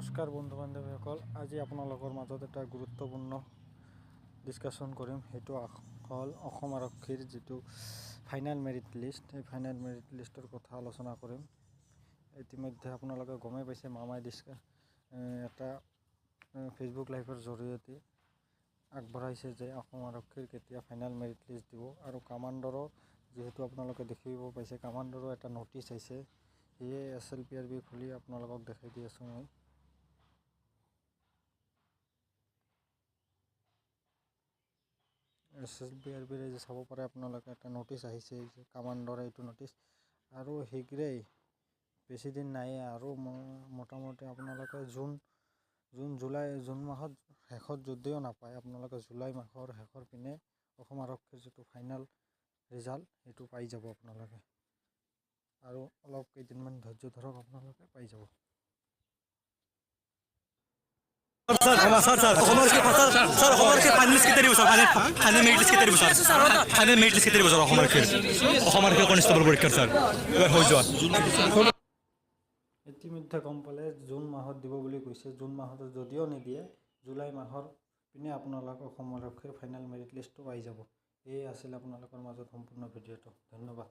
নমস্কাৰ বন্ধু বান্ধৱীসকল, আজি আপোনালোকৰ মাজত এটা গুৰুত্বপূৰ্ণ ডিছকাশ্যন কৰিম। সেইটো হ'ল অসম আৰক্ষীৰ যিটো ফাইনেল মেৰিট লিষ্ট, সেই ফাইনেল মেৰিট লিষ্টৰ কথা আলোচনা কৰিম। ইতিমধ্যে আপোনালোকে গমেই পাইছে, মামাই এটা ফেচবুক লাইভৰ জৰিয়তে আগবঢ়াইছে যে অসম আৰক্ষীৰ কেতিয়া ফাইনেল মেৰিট লিষ্ট দিব। আৰু কামাণ্ডৰো যিহেতু আপোনালোকে দেখিব পাইছে, কামাণ্ডৰো এটা ন'টিছ আহিছে। সেয়ে SLPRB খুলি আপোনালোকক দেখাই দি আছোঁ মই। SLPRBৰে যে চাব পাৰে আপোনালোকে, এটা ন'টিছ আহিছে যে কামাণ্ডৰ এইটো ন'টিছ। আৰু শীঘ্ৰেই, বেছি দিন নাই আৰু মোটামুটি আপোনালোকে জুন মাহত শেষত যদিও নাপায়, আপোনালোকে জুলাই মাহৰ শেষৰ পিনে অসম আৰক্ষীৰ যিটো ফাইনেল ৰিজাল্ট সেইটো পাই যাব আপোনালোকে। আৰু অলপ কেইদিনমান ধৈৰ্য ধৰক, আপোনালোকে পাই যাব। ইতিমধ্যে গম পালে জুন মাহত দিব বুলি কৈছে। জুন মাহত যদিও নিদিয়ে, জুলাই মাহৰ পিনে আপোনালোকে অসম আৰক্ষীৰ ফাইনেল মেৰিট লিষ্টটো পাই যাব। এয়ে আছিল আপোনালোকৰ মাজত সম্পূৰ্ণ ভিডিঅ'টো। ধন্যবাদ।